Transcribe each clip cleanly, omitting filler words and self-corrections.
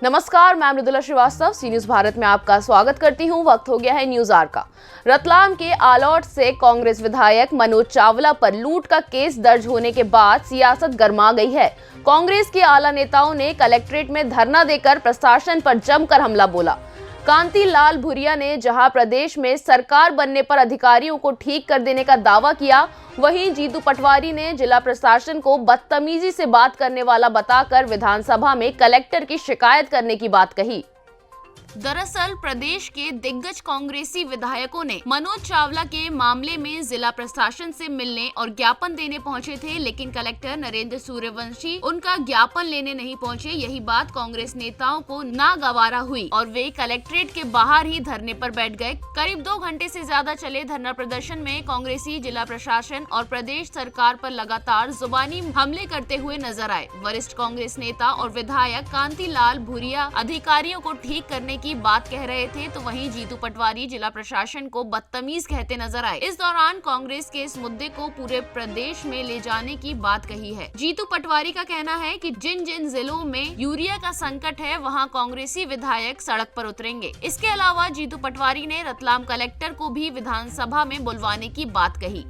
नमस्कार, मैं मृदुला श्रीवास्तव सी न्यूज भारत में आपका स्वागत करती हूं। वक्त हो गया है न्यूज आवर का। रतलाम के आलौट से कांग्रेस विधायक मनोज चावला पर लूट का केस दर्ज होने के बाद सियासत गर्मा गई है। कांग्रेस के आला नेताओं ने कलेक्ट्रेट में धरना देकर प्रशासन पर जमकर हमला बोला। कांति लाल भूरिया ने जहां प्रदेश में सरकार बनने पर अधिकारियों को ठीक कर देने का दावा किया, वहीं जीतू पटवारी ने जिला प्रशासन को बदतमीजी से बात करने वाला बताकर विधानसभा में कलेक्टर की शिकायत करने की बात कही। दरअसल प्रदेश के दिग्गज कांग्रेसी विधायकों ने मनोज चावला के मामले में जिला प्रशासन से मिलने और ज्ञापन देने पहुंचे थे, लेकिन कलेक्टर नरेंद्र सूर्यवंशी उनका ज्ञापन लेने नहीं पहुंचे। यही बात कांग्रेस नेताओं को नागवारा हुई और वे कलेक्ट्रेट के बाहर ही धरने पर बैठ गए। करीब 2 घंटे से ज्यादा चले धरना प्रदर्शन में कांग्रेसी जिला प्रशासन और प्रदेश सरकार पर लगातार जुबानी हमले करते हुए नजर आए। वरिष्ठ कांग्रेस नेता और विधायक कांति लाल भूरिया अधिकारियों को ठीक करने की बात कह रहे थे, तो वहीं जीतू पटवारी जिला प्रशासन को बदतमीज कहते नजर आए। इस दौरान कांग्रेस के इस मुद्दे को पूरे प्रदेश में ले जाने की बात कही है। जीतू पटवारी का कहना है कि जिन जिन जिलों में यूरिया का संकट है, वहां कांग्रेसी विधायक सड़क पर उतरेंगे। इसके अलावा जीतू पटवारी ने रतलाम कलेक्टर को भी विधानसभा में बुलवाने की बात कही।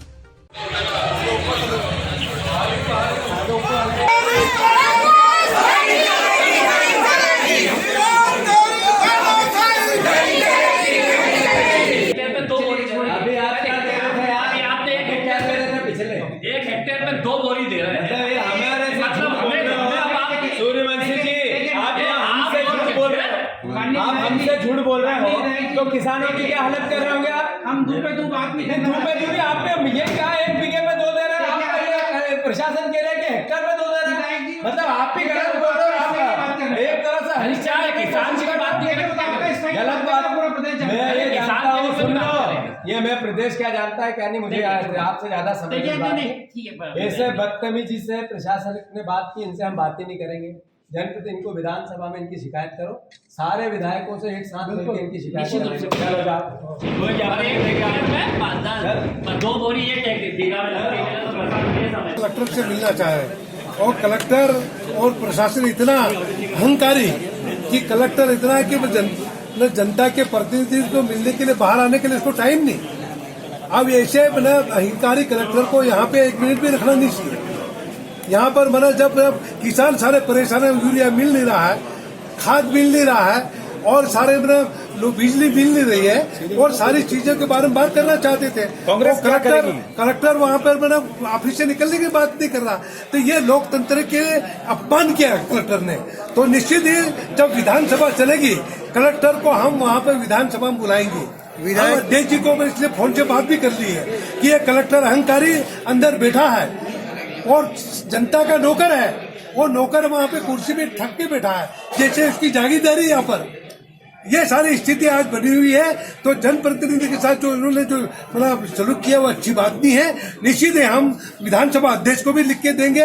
एक हेक्टेयर में 2 बोरी दे रहे हैं। मतलब हमें सूर्यवंशी जी, आप हमसे झूठ बोल रहे हो। आप हमसे झूठ बोल रहे हो तो किसानों की क्या हालत कर रहे होंगे आप? हम धूप पे धूप बात नहीं कर धूप आपने ये कहा 1 बीघे में 2 दे रहे हैं। आप प्रशासन कह रहे हैं कि हेक्टेयर में 2 दे रहे हैं। मतलब आप भी गलत बोल रहे हो। आप एक तरह से हरिचार किसान की बात नहीं करें, गलत बात। मैं ये जानता हूँ, सुन लो, ये मैं प्रदेश क्या जानता है क्या नहीं, मुझे आपसे ज्यादा समझ नहीं। ऐसे बदतमीजी से प्रशासन ने बात की, इनसे हम बात ही नहीं करेंगे। जनप्रति इनको विधानसभा में इनकी शिकायत करो, सारे विधायकों से एक साथ मिलकर इनकी शिकायत करो। 2 बोरी कलेक्टर से मिलना चाहे, और कलेक्टर और प्रशासन इतना अहंकारी कि कलेक्टर इतना है कि जनता के प्रतिनिधि को मिलने के लिए बाहर आने के लिए इसको टाइम नहीं। अब ऐसे अहंकारी कलेक्टर को यहाँ पे 1 मिनट भी रखना नहीं चाहिए। यहाँ पर जब किसान सारे परेशान है, यूरिया मिल नहीं रहा है, खाद मिल नहीं रहा है, और सारे बिजली मिल नहीं रही है, और सारी चीजों के बारे में बात करना चाहते थे। कांग्रेस कलेक्टर वहाँ पर ऑफिस से निकलने की बात नहीं कर रहा। तो ये लोकतंत्र के अपमान किया कलेक्टर ने। तो निश्चित ही जब विधानसभा चलेगी, कलेक्टर को हम वहाँ पर विधानसभा में बुलाएंगे। विधायक अध्यक्ष जी को मैं इसलिए फोन से बात भी कर ली है कि ये कलेक्टर अहंकारी अंदर बैठा है और जनता का नौकर है। वो नौकर वहाँ पे कुर्सी में ठक के बैठा है, जैसे इसकी जागीरदारी यहाँ पर। ये सारी स्थिति आज बनी हुई है। तो जनप्रतिनिधि के साथ जो इन्होंने जो सलूक किया वो अच्छी बात नहीं है। निश्चित है हम विधानसभा अध्यक्ष को भी लिख के देंगे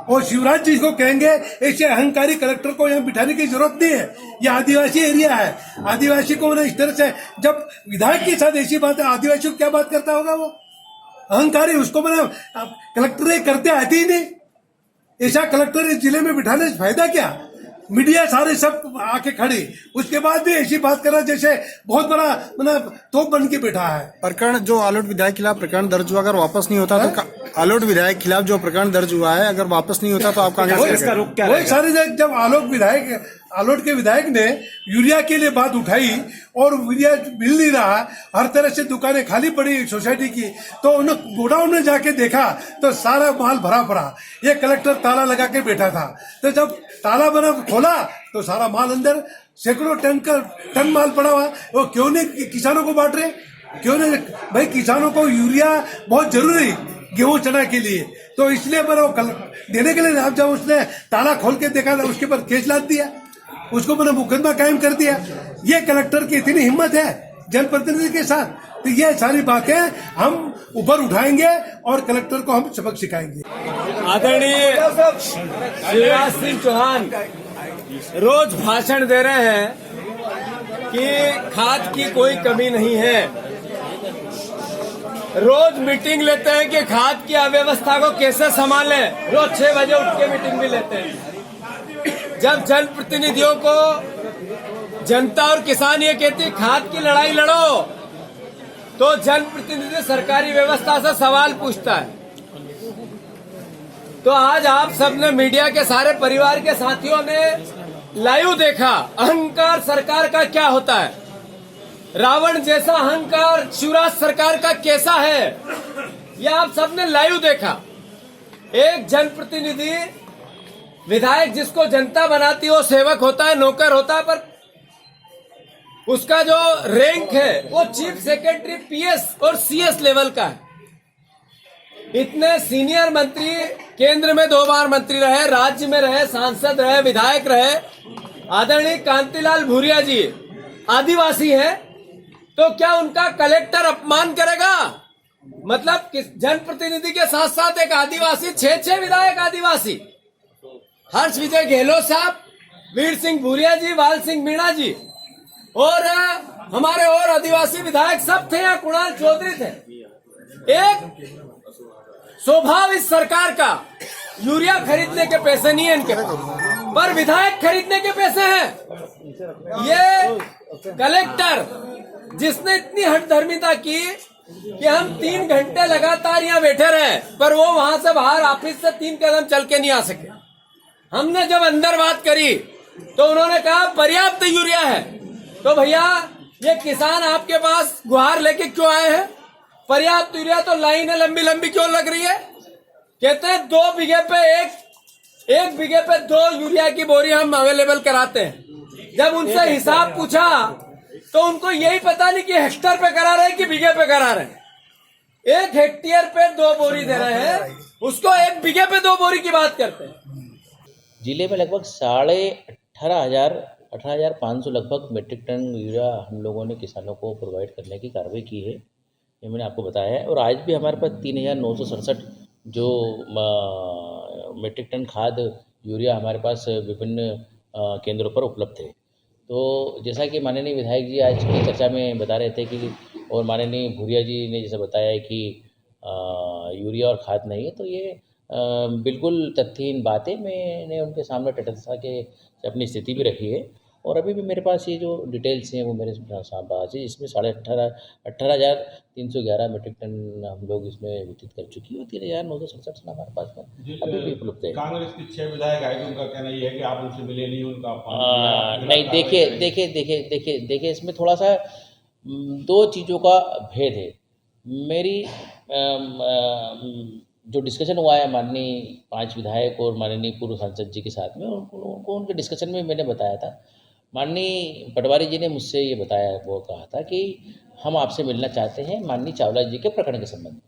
और शिवराज जी को कहेंगे ऐसे अहंकारी कलेक्टर को यहाँ बिठाने की जरूरत नहीं है। ये आदिवासी एरिया है, आदिवासी को इस तरह से जब विधायक के साथ ऐसी बात है, आदिवासी को क्या बात करता होगा वो अहंकारी? उसको कलेक्टर करते आते ही नहीं। ऐसा कलेक्टर इस जिले में बिठाने से फायदा क्या? मीडिया सारे सब आके खड़े, उसके बाद भी ऐसी बात कर रहा जैसे बहुत बड़ा तोप बन के बैठा है। प्रकरण जो आलोट विधायक खिलाफ प्रकरण दर्ज हुआ, अगर वापस नहीं होता तो आलोट विधायक खिलाफ जो प्रकरण दर्ज हुआ है, अगर वापस नहीं होता तो आप कांग्रेस इसका रुख क्या वही सारी जब आलोट के विधायक ने यूरिया के लिए बात उठाई और यूरिया मिल नहीं रहा, हर तरह से दुकानें खाली पड़ी सोसाइटी की, तो उन्होंने गोडाउन में जाके देखा तो सारा माल भरा पड़ा। ये कलेक्टर ताला लगा के बैठा था। तो जब ताला खोला तो सारा माल अंदर सैकड़ों टन माल पड़ा हुआ। वो क्यों नहीं किसानों को बांट रहे? क्यों नहीं भाई? किसानों को यूरिया बहुत जरूरी गेहूं चना के लिए, तो इसलिए देने के लिए आप जब उसने ताला खोल के देखा था, उसके ऊपर केस लाद दिया, उसको मुकदमा कायम कर दिया। ये कलेक्टर की इतनी हिम्मत है जनप्रतिनिधि के साथ। तो ये सारी बातें हम ऊपर उठाएंगे और कलेक्टर को हम सबक सिखाएंगे। आदरणीय शिवराज सिंह चौहान रोज भाषण दे रहे हैं कि खाद की कोई कमी नहीं है। रोज मीटिंग लेते हैं कि खाद की अव्यवस्था को कैसे संभालें। रोज 6 बजे उठ के मीटिंग भी लेते हैं। जब जनप्रतिनिधियों को जनता और किसान ये कहते हैं खाद की लड़ाई लड़ो, तो जनप्रतिनिधि सरकारी व्यवस्था से सवाल पूछता है। तो आज आप सबने मीडिया के सारे परिवार के साथियों ने लाइव देखा अहंकार सरकार का क्या होता है, रावण जैसा अहंकार शिवराज सरकार का कैसा है, यह आप सबने लाइव देखा। एक जनप्रतिनिधि विधायक जिसको जनता बनाती है वो सेवक होता है, नौकर होता है, पर उसका जो रैंक है वो चीफ सेक्रेटरी पीएस और सीएस लेवल का है। इतने सीनियर मंत्री, केंद्र में 2 बार मंत्री रहे, राज्य में रहे, सांसद रहे, विधायक रहे, आदरणीय कांतिलाल भूरिया जी आदिवासी हैं, तो क्या उनका कलेक्टर अपमान करेगा? मतलब जनप्रतिनिधि के साथ साथ एक आदिवासी, 6 विधायक आदिवासी, हर्ष विजय गहलोत साहब, वीर सिंह भूरिया जी, वाल सिंह मीणा जी और हमारे और आदिवासी विधायक सब थे, यहाँ कुणाल चौधरी थे। एक स्वभाव इस सरकार का, यूरिया खरीदने के पैसे नहीं है इनके पास, पर विधायक खरीदने के पैसे हैं। ये कलेक्टर जिसने इतनी हठधर्मिता की कि हम 3 घंटे लगातार यहाँ बैठे रहे, पर वो वहां से बाहर ऑफिस से 3 कदम चल के नहीं आ सके। हमने जब अंदर बात करी तो उन्होंने कहा पर्याप्त यूरिया है। तो भैया ये किसान आपके पास गुहार लेके क्यों आए हैं? पर्याप्त यूरिया तो लाइन है लंबी लंबी क्यों लग रही है? कहते हैं 2 बीघे पे एक बीघे पे 2 यूरिया की बोरी हम अवेलेबल कराते हैं। जब उनसे हिसाब पूछा तो उनको यही पता नहीं कि हेक्टेयर पे करा रहे हैं कि बीघे पे करा रहे हैं। 1 हेक्टेयर पे 2 बोरी दे रहे हैं, उसको 1 बीघे पे 2 बोरी की बात करते हैं। जिले में लगभग 18,500 लगभग मेट्रिक टन यूरिया हम लोगों ने किसानों को प्रोवाइड करने की कार्रवाई की है, ये मैंने आपको बताया है। और आज भी हमारे पास 3,967 जो मेट्रिक टन खाद यूरिया हमारे पास विभिन्न केंद्रों पर उपलब्ध है। तो जैसा कि माननीय विधायक जी आज की चर्चा में बता रहे थे कि और माननीय भूरिया जी ने जैसा बताया है कि यूरिया और खाद नहीं है, तो ये बिल्कुल तथ्यहीन बात है। मैंने उनके सामने तटस्थता के अपनी स्थिति भी रखी है और अभी भी मेरे पास ये जो डिटेल्स हैं वो मेरे पास है। इसमें 18,311 मेट्रिक टन हम लोग इसमें वितरित कर चुकी है और 3,967 हमारे पास में अभी भी उपलब्ध है। कांग्रेस के 6 विधायक आए, उनका कहना ये है कि आप उनसे मिले नहीं, उनका नहीं, देखिए इसमें थोड़ा सा 2 चीज़ों का भेद है। मेरी जो डिस्कशन हुआ है माननीय 5 विधायक और माननीय पूर्व सांसद जी के साथ में, उनको उनके डिस्कशन में मैंने बताया था, माननीय पटवारी जी ने मुझसे ये बताया, वो कहा था कि हम आपसे मिलना चाहते हैं माननीय चावला जी के प्रकरण के संबंध में।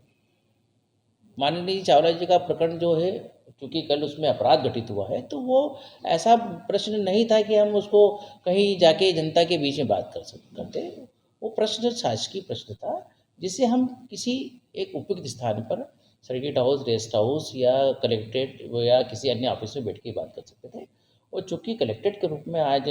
माननीय चावला जी का प्रकरण जो है, क्योंकि कल उसमें अपराध घटित हुआ है, तो वो ऐसा प्रश्न नहीं था कि हम उसको कहीं जाके जनता के बीच में बात करते। वो प्रश्न शासकीय प्रश्न था जिसे हम किसी एक उपयुक्त स्थान पर सर्किट हाउस, रेस्ट हाउस या कलेक्ट्रेट या किसी अन्य ऑफिस में बैठ के बात कर सकते थे। और चूँकि कलेक्टर के रूप में आज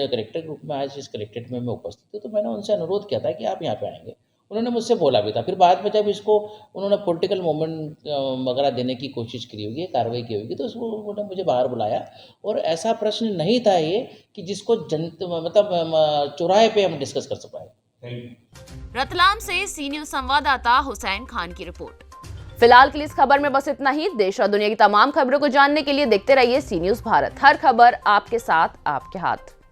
इस कलेक्ट्रेट में मैं उपस्थित हूँ, तो मैंने उनसे अनुरोध किया था कि आप यहाँ पे आएंगे। उन्होंने मुझसे बोला भी था। फिर बाद में जब इसको उन्होंने पॉलिटिकल मूवमेंट वगैरह देने की कोशिश करी होगी, कार्रवाई की होगी, तो उसको उन्होंने मुझे बाहर बुलाया। और ऐसा प्रश्न नहीं था ये कि जिसको मतलब चौराहे पे हम डिस्कस कर पाए। रतलाम से सी न्यूज़ संवाददाता हुसैन खान की रिपोर्ट। फिलहाल के लिए इस खबर में बस इतना ही। देश और दुनिया की तमाम खबरों को जानने के लिए देखते रहिए सी न्यूज़ भारत। हर खबर आपके साथ, आपके हाथ।